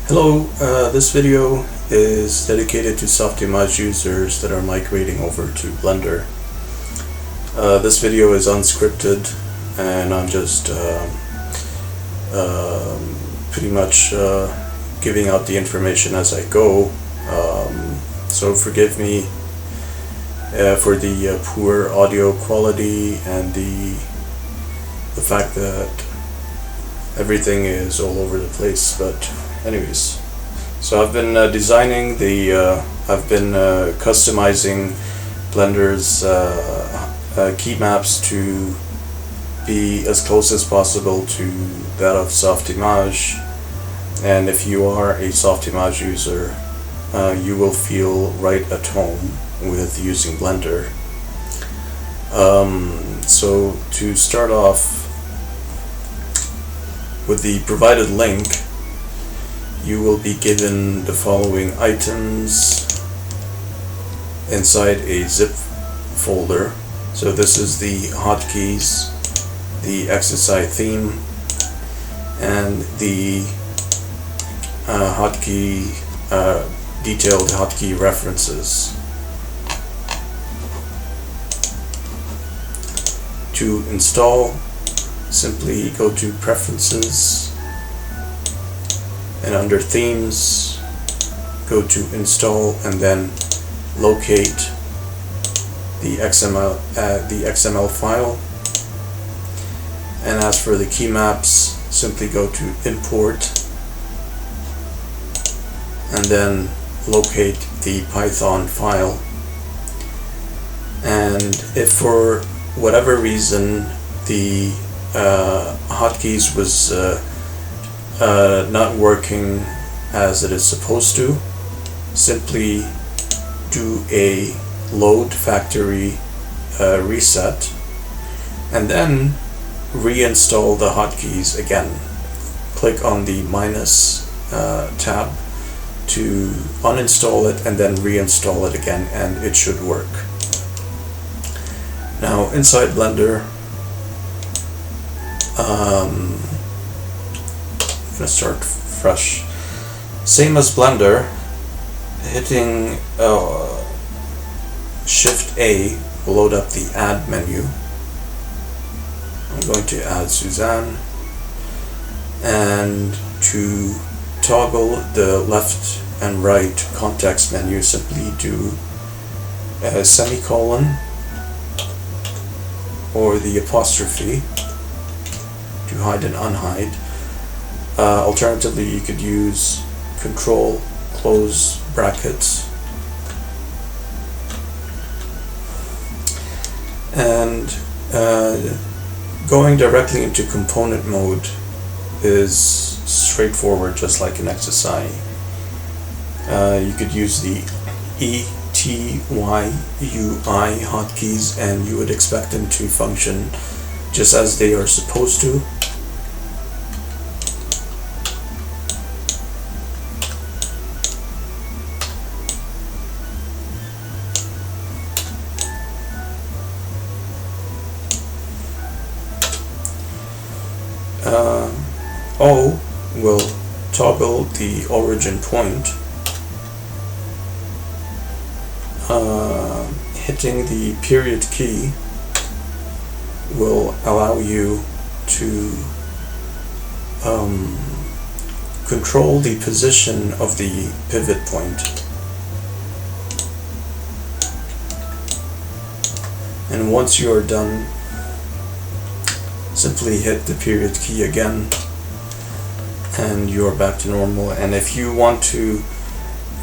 Hello, this video is dedicated to Softimage users that are migrating over to Blender. This video is unscripted and I'm just pretty much giving out the information as I go. So forgive me for the poor audio quality and the fact that everything is all over the place, but anyways, so I've been designing I've been customizing Blender's keymaps to be as close as possible to that of Softimage, and if you are a Softimage user, you will feel right at home with using Blender. So to start off with the provided link, you will be given the following items inside a zip folder. So this is the hotkeys, the XSI theme, and the detailed hotkey references. To install, simply go to Preferences, and under Themes, go to Install, and then locate the XML file. And as for the keymaps, simply go to Import, and then locate the Python file. And if for whatever reason the hotkeys was not working as it is supposed to, simply do a load factory reset and then reinstall the hotkeys again. Click on the minus tab to uninstall it and then reinstall it again, and it should work. Now inside Blender, I'm gonna start fresh. Same as Blender, hitting Shift A will load up the Add menu. I'm going to add Suzanne, and to toggle the left and right context menu, simply do a semicolon or the apostrophe to hide and unhide. Alternatively, you could use Control close brackets, and going directly into component mode is straightforward, just like an XSI. You could use the E, T, Y, U, I hotkeys, and you would expect them to function just as they are supposed to. O will toggle the origin point. Hitting the period key will allow you to control the position of the pivot point. And once you are done, simply hit the period key again and you are back to normal. And if you want to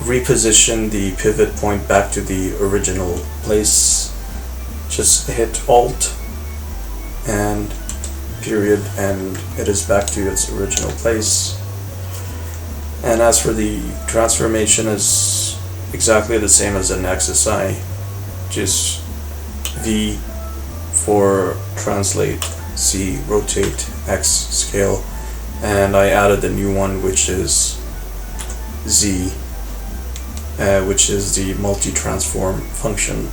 reposition the pivot point back to the original place, just hit Alt and period, and it is back to its original place. And as for the transformation, is exactly the same as an XSI, just V for translate, C rotate, X scale, and I added a new one, which is Z, which is the multi-transform function.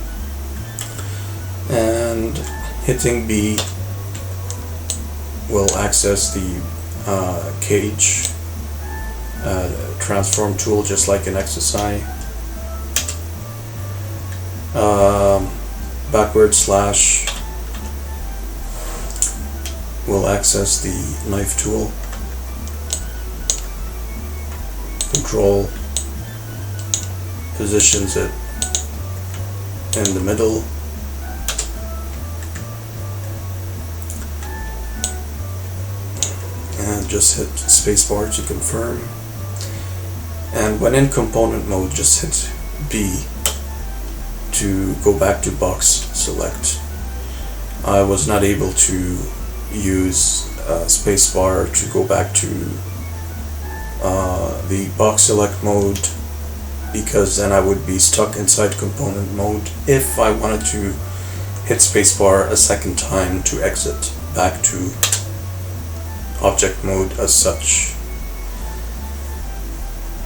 And hitting B will access the cage transform tool just like in XSI. Backward slash will access the knife tool. Control positions it in the middle. And just hit spacebar to confirm. And when in component mode, just hit B to go back to box select. I was not able to use spacebar to go back to the box select mode, because then I would be stuck inside component mode if I wanted to hit spacebar a second time to exit back to object mode as such.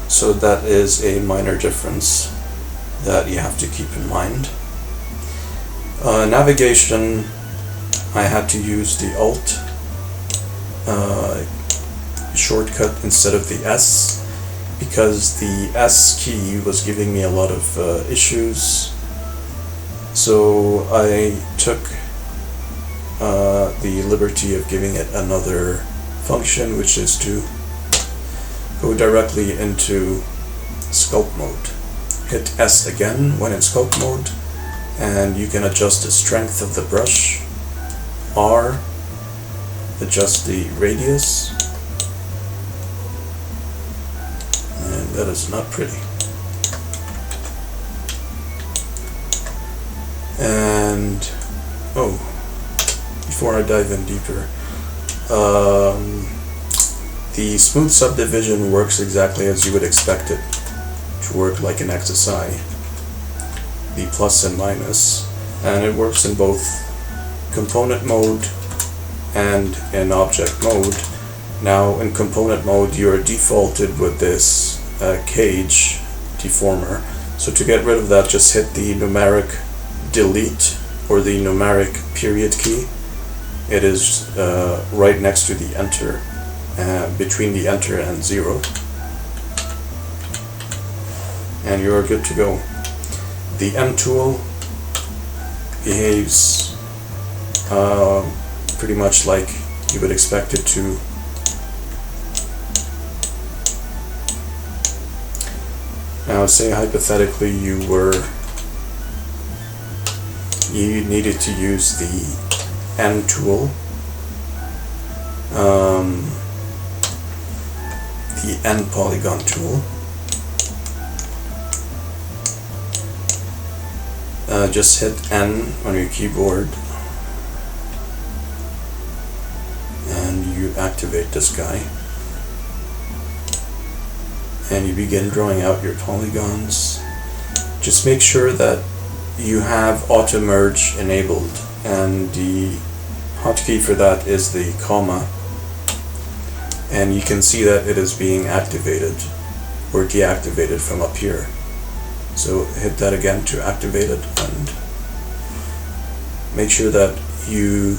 So that is a minor difference that you have to keep in mind. Navigation, I had to use the Alt shortcut instead of the S, because the S key was giving me a lot of issues. So I took the liberty of giving it another function, which is to go directly into sculpt mode. Hit S again when in sculpt mode, and you can adjust the strength of the brush. R, adjust the radius, and that is not pretty. And before I dive in deeper, the smooth subdivision works exactly as you would expect it to work, like in XSI, the plus and minus, and it works in both component mode and in object mode. Now in component mode you're defaulted with this cage deformer, so to get rid of that, just hit the numeric delete or the numeric period key. It is right next to the enter, between the enter and 0, and you are good to go. The M tool behaves pretty much like you would expect it to. Now say hypothetically you needed to use the N tool, the N polygon tool. Just hit N on your keyboard and you activate this guy, and you begin drawing out your polygons. Just make sure that you have auto merge enabled, and the hotkey for that is the comma, and you can see that it is being activated or deactivated from up here. So hit that again to activate it, and make sure that you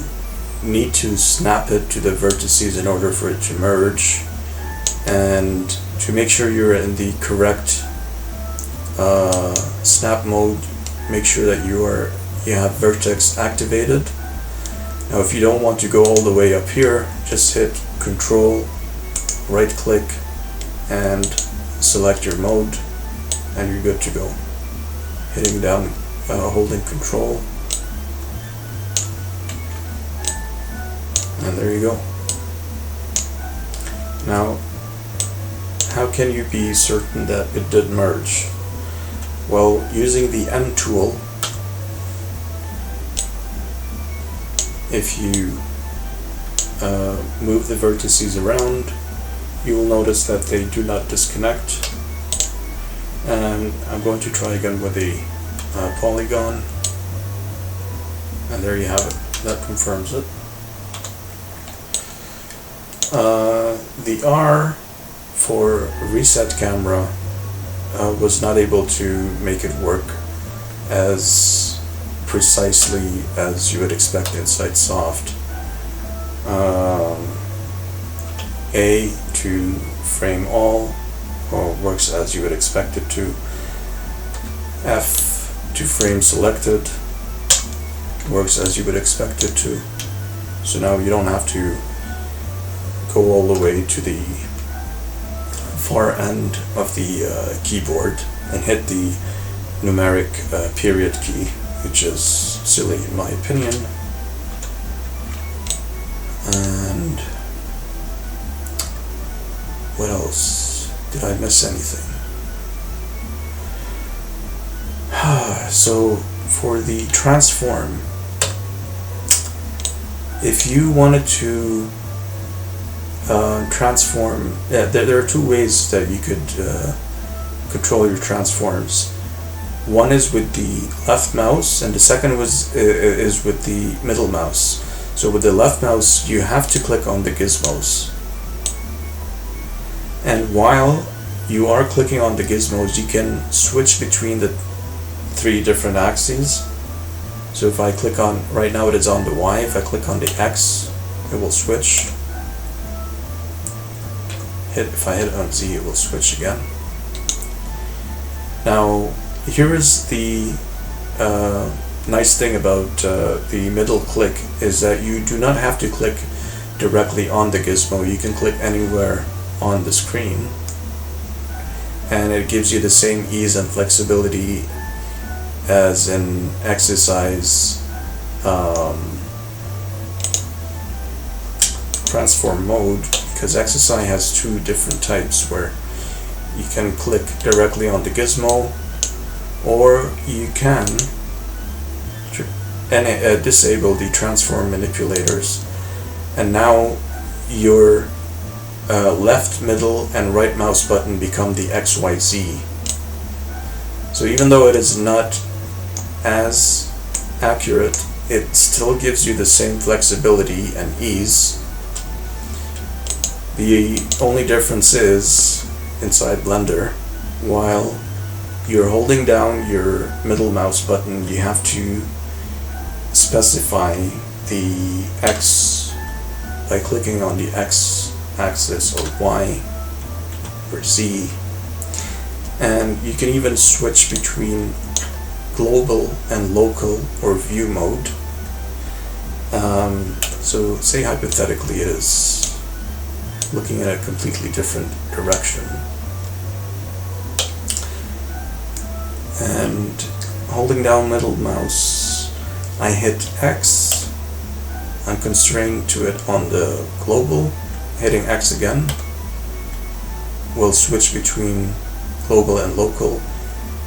need to snap it to the vertices in order for it to merge, and to make sure you're in the correct snap mode, make sure that you have vertex activated. Now if you don't want to go all the way up here, just hit Control, right click, and select your mode, and you're good to go. Hitting down, holding Control, and there you go. Now, how can you be certain that it did merge? Well, using the M tool, if you move the vertices around, you will notice that they do not disconnect. And I'm going to try again with a polygon, and there you have it. That confirms it. The R for reset camera was not able to make it work as precisely as you would expect inside Soft. A to frame all, works as you would expect it to. F to frame selected, works as you would expect it to. So now you don't have to go all the way to the far end of the keyboard and hit the numeric period key, which is silly in my opinion. And what else? Did I miss anything? So for the transform, if you wanted to transform, there are two ways that you could control your transforms. One is with the left mouse, and the second is with the middle mouse. So with the left mouse, you have to click on the gizmos. And while you are clicking on the gizmos, you can switch between the 3 different axes. So if I click on, right now it is on the Y, if I click on the X, it will switch. If I hit on Z, it will switch again. Now, here is the nice thing about the middle click, is that you do not have to click directly on the gizmo. You can click anywhere on the screen, and it gives you the same ease and flexibility as in XSI's transform mode, because XSI has 2 different types where you can click directly on the gizmo, or you can disable the transform manipulators, and now your left, middle, and right mouse button become the XYZ. So even though it is not as accurate, it still gives you the same flexibility and ease. The only difference is inside Blender, while you're holding down your middle mouse button, you have to specify the X by clicking on the X axis, or Y or Z, and you can even switch between global and local or view mode. So say hypothetically it is looking at a completely different direction, and holding down middle mouse, I hit X, I'm constrained to it on the global. Hitting X again will switch between global and local.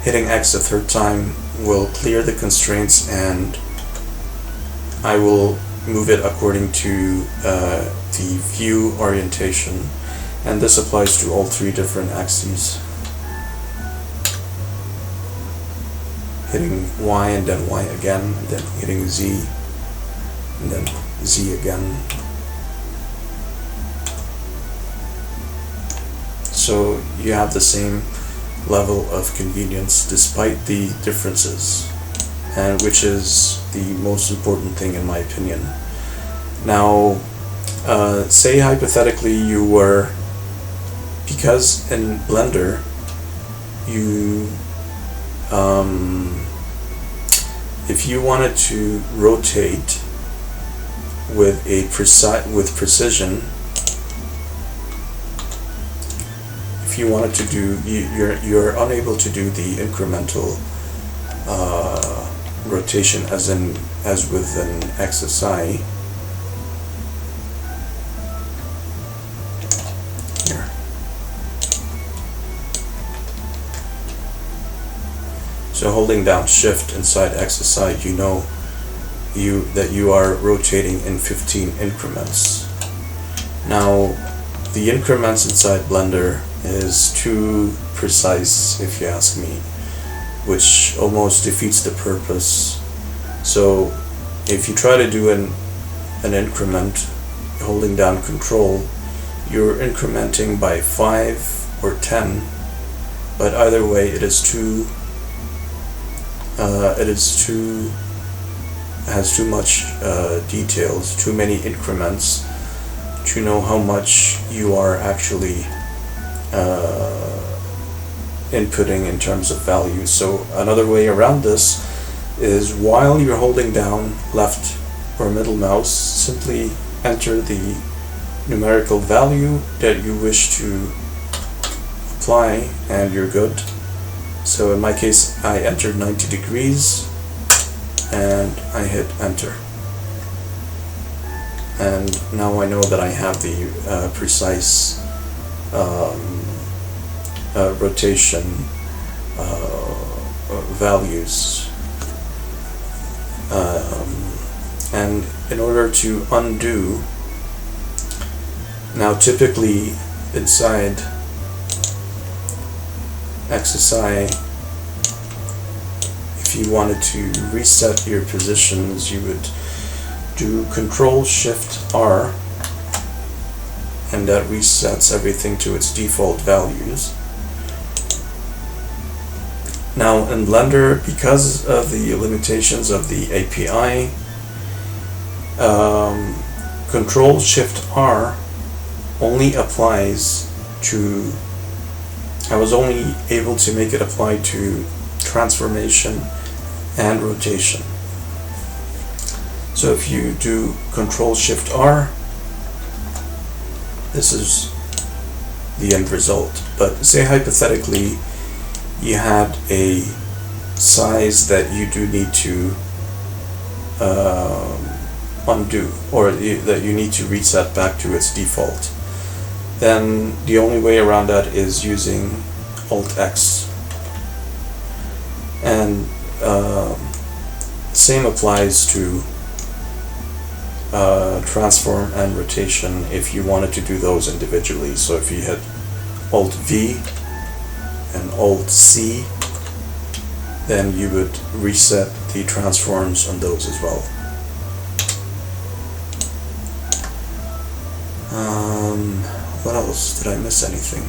Hitting X a 3rd time will clear the constraints, and I will move it according to the view orientation, and this applies to all 3 different axes. Hitting Y and then Y again, and then hitting Z and then Z again. So you have the same level of convenience despite the differences, and which is the most important thing in my opinion. Now, say hypothetically you were, because in Blender you if you wanted to rotate with precision, if you wanted to do, you're unable to do the incremental rotation as with an XSI. Here. So holding down Shift inside XSI, you know that you are rotating in 15 increments. Now, the increments inside Blender is too precise, if you ask me, which almost defeats the purpose. So if you try to do an increment holding down Control, you're incrementing by 5 or 10, but either way it is too has too much details, too many increments to know how much you are actually inputting in terms of values. So another way around this is, while you're holding down left or middle mouse, simply enter the numerical value that you wish to apply and you're good. So in my case, I entered 90 degrees and I hit enter. And now I know that I have the precise rotation values. And in order to undo, now typically inside XSI, if you wanted to reset your positions, you would do Control-Shift-R, and that resets everything to its default values. Now in Blender, because of the limitations of the API, Control-Shift-R only applies to, I was only able to make it apply to transformation and rotation. So if you do Control-Shift-R, this is the end result. But say hypothetically you had a size that you do need to undo, or that you need to reset back to its default, then the only way around that is using Alt-X. And same applies to transform and rotation if you wanted to do those individually. So if you hit Alt-V and Alt-C, then you would reset the transforms on those as well. What else? Did I miss anything?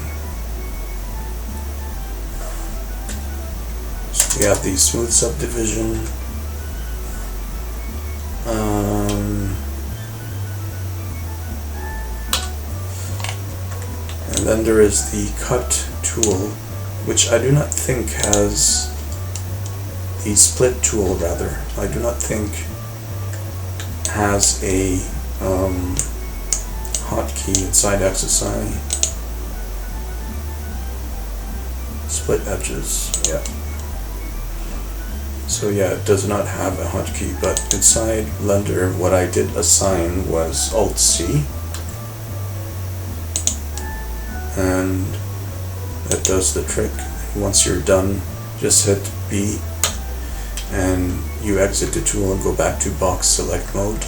So we have the smooth subdivision. And then there is the cut tool, which I do not think has the split tool, rather. I do not think has a hotkey inside XSI. Split edges, yeah. So yeah, it does not have a hotkey, but inside Blender what I did assign was Alt-C, and that does the trick. Once you're done, just hit B and you exit the tool and go back to box select mode.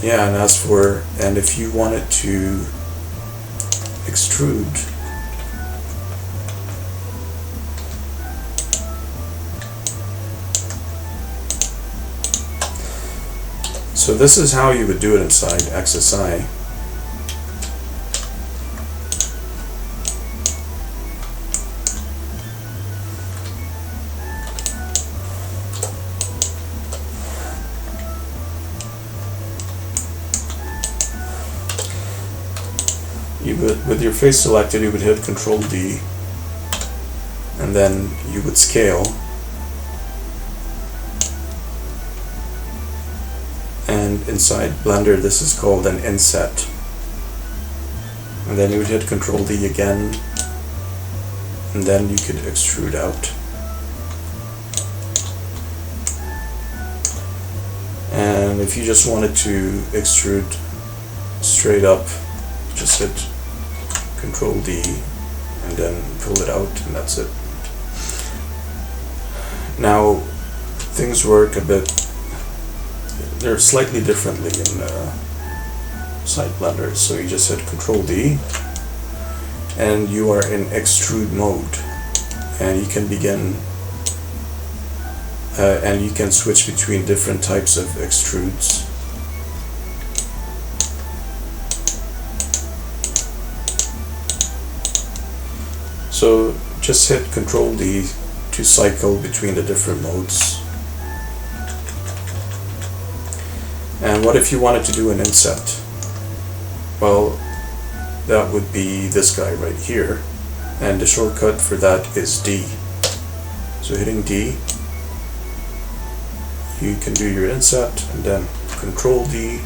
Yeah, and if you wanted to extrude, so this is how you would do it inside XSI. With your face selected, you would hit Control D, and then you would scale, and inside Blender this is called an inset, and then you would hit Control D again, and then you could extrude out. And if you just wanted to extrude straight up, just hit Control D and then pull it out, and that's it. Now things work a bit, they're slightly differently in side Blender. So you just hit Control D and you are in extrude mode, and you can begin and you can switch between different types of extrudes. So just hit Control D to cycle between the different modes. And what if you wanted to do an inset? Well, that would be this guy right here, and the shortcut for that is D. So hitting D, you can do your inset, and then Control D,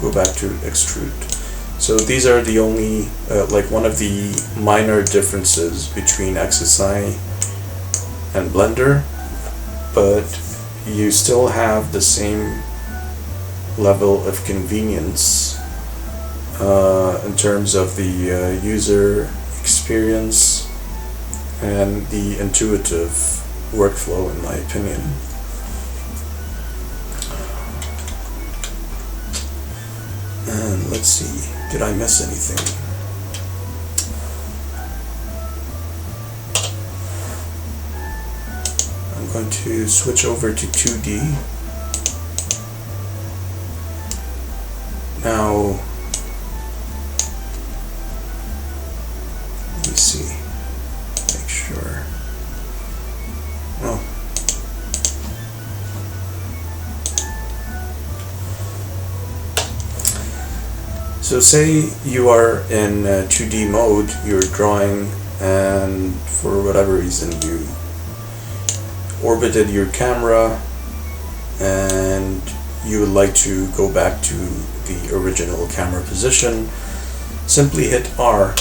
go back to extrude. So these are the only, like one of the minor differences between XSI and Blender, but you still have the same level of convenience in terms of the user experience and the intuitive workflow, in my opinion. And let's see, did I miss anything? I'm going to switch over to 2D. Now, let me see, make sure. Oh. So say you are in 2D mode, you're drawing, and for whatever reason you orbited your camera and you would like to go back to the original camera position. Simply hit R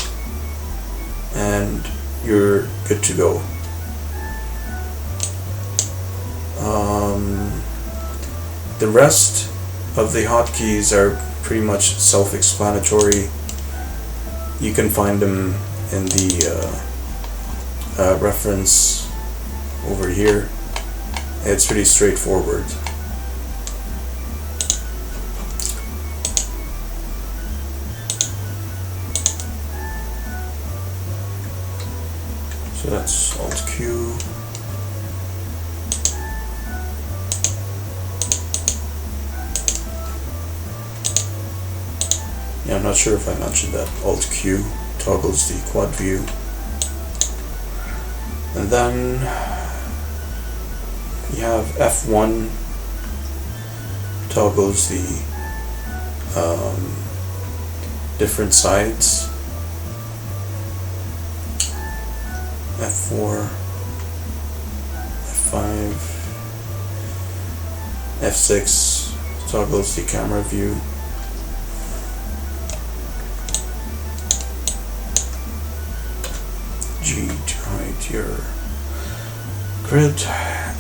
and you're good to go. The rest of the hotkeys are pretty much self-explanatory. You can find them in the reference over here. It's pretty straightforward. So that's Alt Q. Yeah, I'm not sure if I mentioned that. Alt Q toggles the quad view. And then you have F1 toggles the different sides. F4, F5, F6 toggles the camera view. G to hide your grid.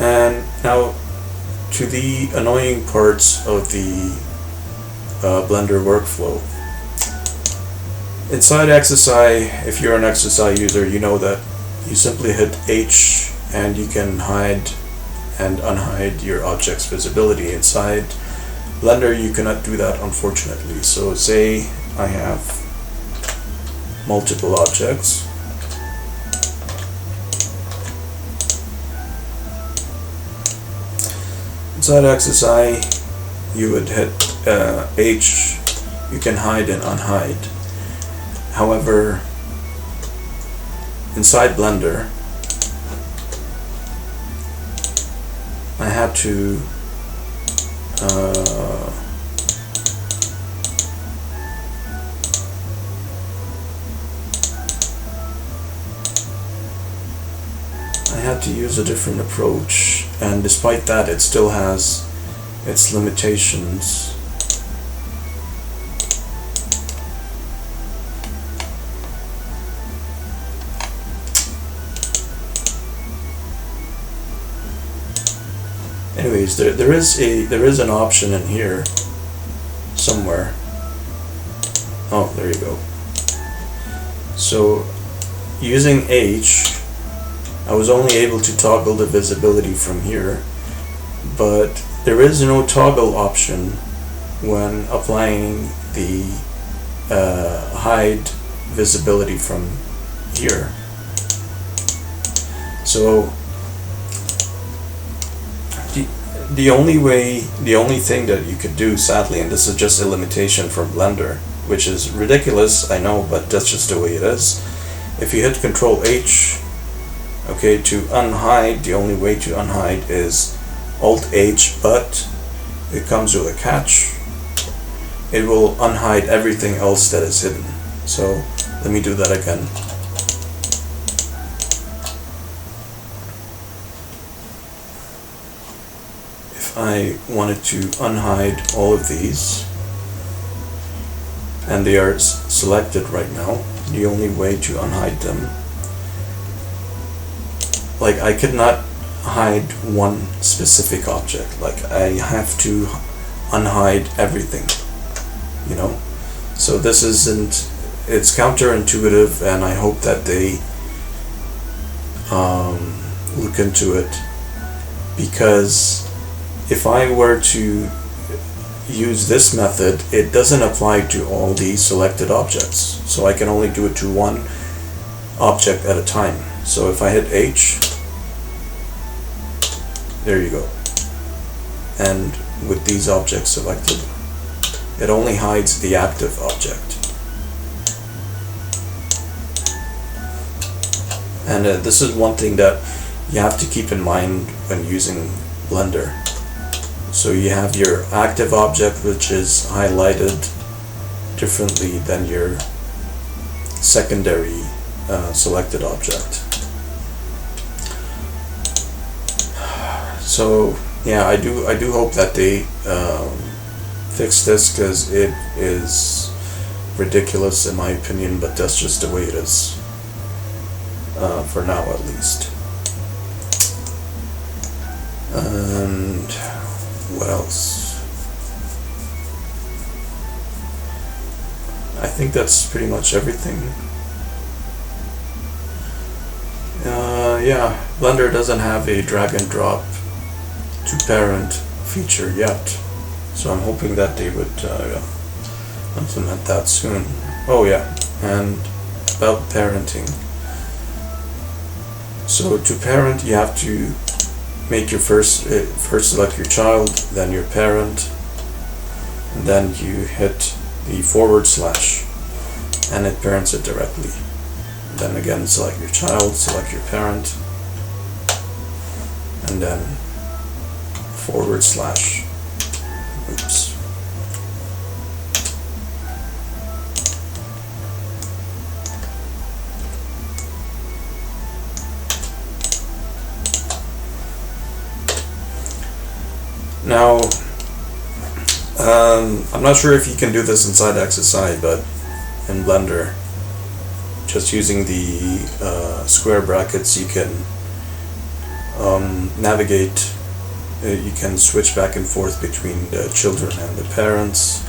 And now to the annoying parts of the Blender workflow. Inside XSI, if you're an XSI user, you know that you simply hit H and you can hide and unhide your object's visibility. Inside Blender you cannot do that, unfortunately. So say I have multiple objects. Inside XSI you would hit H, you can hide and unhide. However, inside Blender I had to use a different approach, and despite that it still has its limitations. Anyways, there is an option in here somewhere. Oh, there you go. So using H, I was only able to toggle the visibility from here, but there is no toggle option when applying the hide visibility from here. So the only thing that you could do, sadly, and this is just a limitation from Blender, which is ridiculous, I know, but that's just the way it is. If you hit Control H, okay, to unhide, the only way to unhide is Alt H, but it comes with a catch. It will unhide everything else that is hidden. So let me do that again. If I wanted to unhide all of these, and they are selected right now, the only way to unhide them, like I could not hide one specific object, like I have to unhide everything, you know. So this isn't, it's counterintuitive, and I hope that they look into it, because if I were to use this method, it doesn't apply to all these selected objects, so I can only do it to one object at a time. So if I hit H, there you go, and with these objects selected, it only hides the active object. And this is one thing that you have to keep in mind when using Blender. So you have your active object, which is highlighted differently than your secondary selected object. So yeah, I do hope that they fix this, because it is ridiculous in my opinion, but that's just the way it is, for now at least. And what else? I think that's pretty much everything. Yeah, Blender doesn't have a drag and drop to parent feature yet, so I'm hoping that they would implement that soon. Oh yeah, and about parenting. So to parent, you have to make your first select your child, then your parent, and then you hit the / and it parents it directly. Then again, select your child, select your parent, and then / oops. Now, I'm not sure if you can do this inside XSI, but in Blender, just using the square brackets, you can navigate, you can switch back and forth between the children and the parents.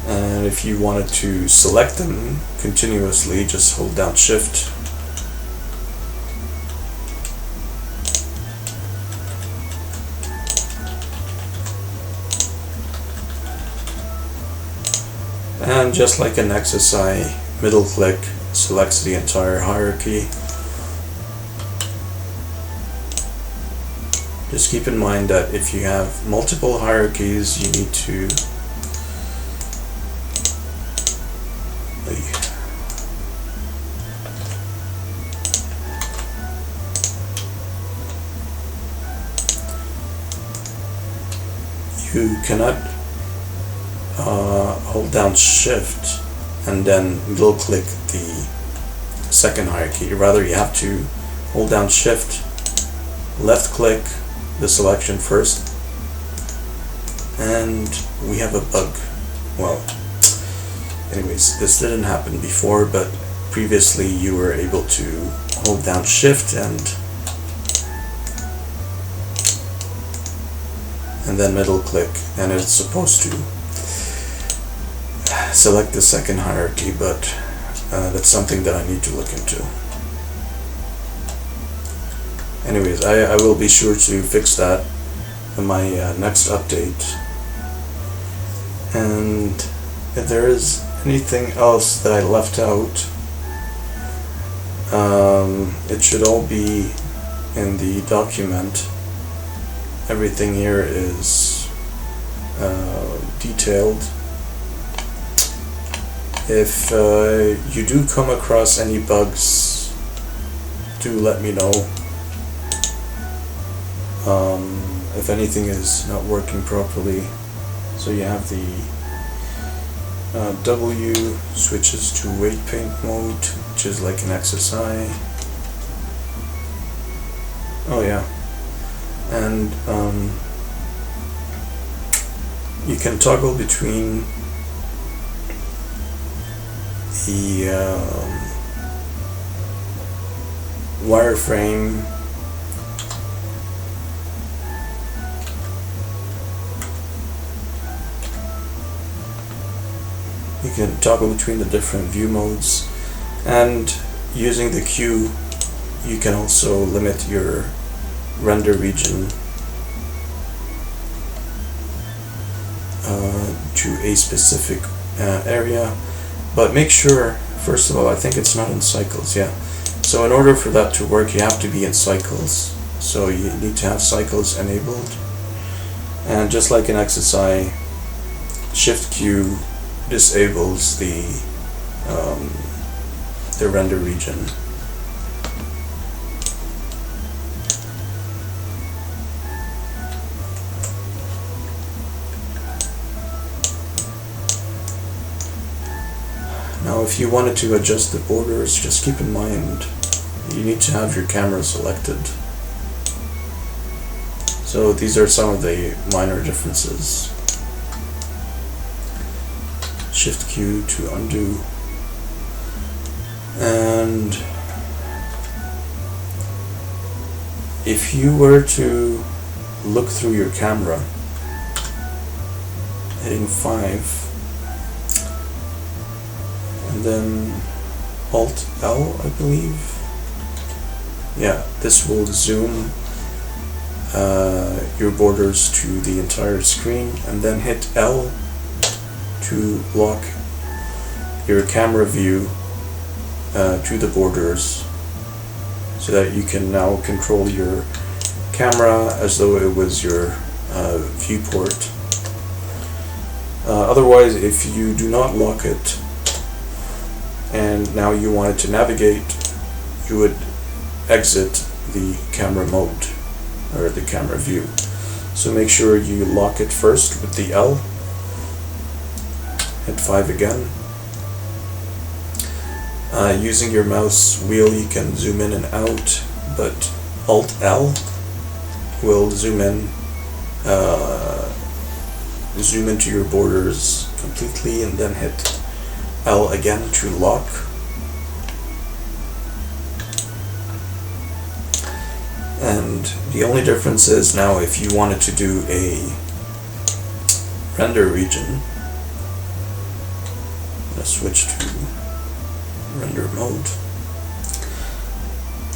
And if you wanted to select them continuously, just hold down Shift. And just like an XSI, middle click selects the entire hierarchy. Just keep in mind that if you have multiple hierarchies, you need to you cannot hold down Shift and then middle click the second hierarchy. Rather, you have to hold down Shift, left click the selection first, and we have a bug. Well, anyways, this didn't happen before, but previously you were able to hold down Shift and then middle click, and it's supposed to select the second hierarchy, but that's something that I need to look into. Anyways, I will be sure to fix that in my next update. And if there is anything else that I left out, it should all be in the document. Everything here is detailed. If you do come across any bugs, do let me know. if anything is not working properly. So you have the W switches to weight paint mode, which is like an XSI. Oh yeah, and you can toggle between the wireframe you can toggle between the different view modes, and using the Q you can also limit your render region to a specific area, but make sure, first of all, I think it's not in cycles, yeah. So in order for that to work, you have to be in cycles. So you need to have cycles enabled, and just like in XSI, Shift Q disables the render region. Now if you wanted to adjust the borders, just keep in mind you need to have your camera selected. So these are some of the minor differences. Shift Q to undo, and if you were to look through your camera, hitting 5 and then Alt L, I believe, yeah, this will zoom your borders to the entire screen, and then hit L to lock your camera view to the borders, so that you can now control your camera as though it was your viewport. Otherwise, if you do not lock it and now you wanted to navigate, you would exit the camera mode or the camera view. So make sure you lock it first with the L. Hit 5 again. Using your mouse wheel you can zoom in and out, but Alt L will zoom into your borders completely, and then hit L again to lock. And the only difference is now if you wanted to do a render region, let's switch to render mode.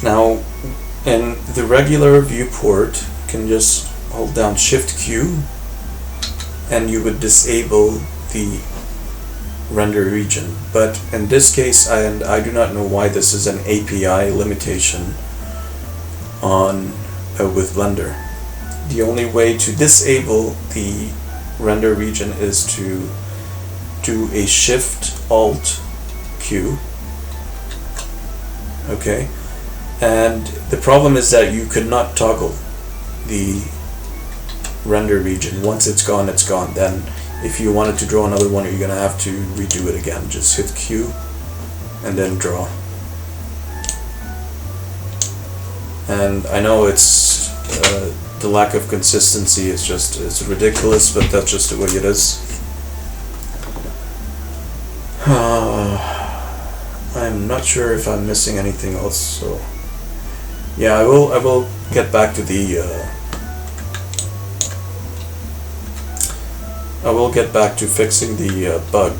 Now in the regular viewport, you can just hold down Shift Q and you would disable the render region. But in this case, and I do not know why this is an API limitation on with Blender. The only way to disable the render region is to do a Shift Alt Q. Okay, and the problem is that you could not toggle the render region. Once it's gone, it's gone. Then if you wanted to draw another one, you're gonna have to redo it again. Just hit Q and then draw. And I know it's the lack of consistency is just, it's ridiculous, but that's just the way it is. I'm not sure if I'm missing anything else, so yeah, I will get back to the I will get back to fixing the bug.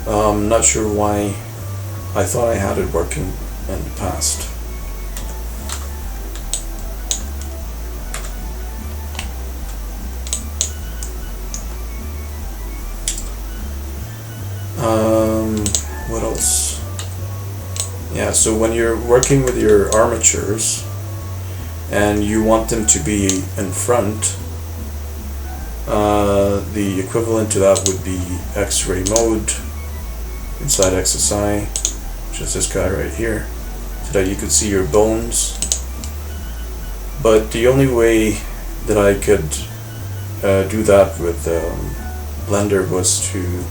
I'm not sure why I thought I had it working in the past. What else? Yeah, so when you're working with your armatures and you want them to be in front, the equivalent to that would be X-ray mode inside XSI, which is this guy right here, so that you could see your bones. But the only way that I could do that with Blender was to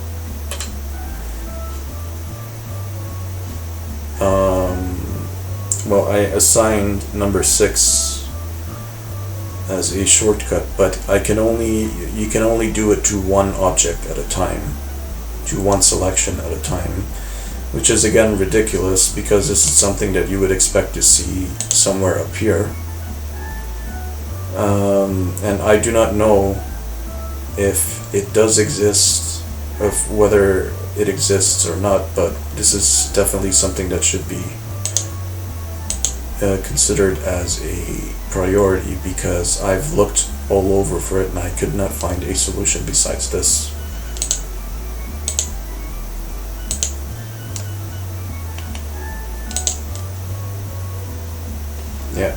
well, I assigned number 6 as a shortcut, but you can only do it to one object at a time, to one selection at a time, which is again ridiculous because this is something that you would expect to see somewhere up here. And I do not know if it does exist, of whether it exists or not, but this is definitely something that should be considered as a priority, because I've looked all over for it and I could not find a solution besides this. Yeah.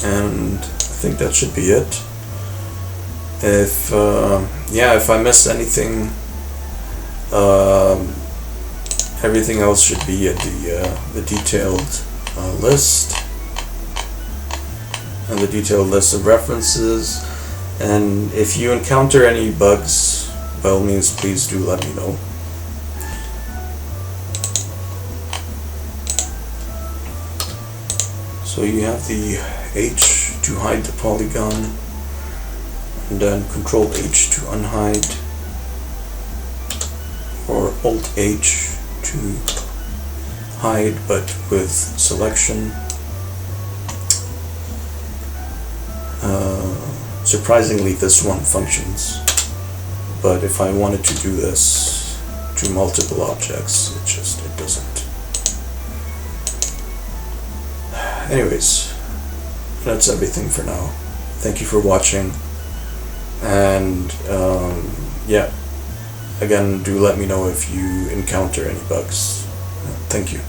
And I think that should be it. If if I missed anything, everything else should be at the detailed list, and the detailed list of references. And if you encounter any bugs, by all means, please do let me know. So you have the H to hide the polygon, and then Control H to unhide, or Alt H to hide but with selection. Surprisingly, this one functions, but if I wanted to do this to multiple objects, it doesn't. Anyways, that's everything for now. Thank you for watching, and again, do let me know if you encounter any bugs. Thank you.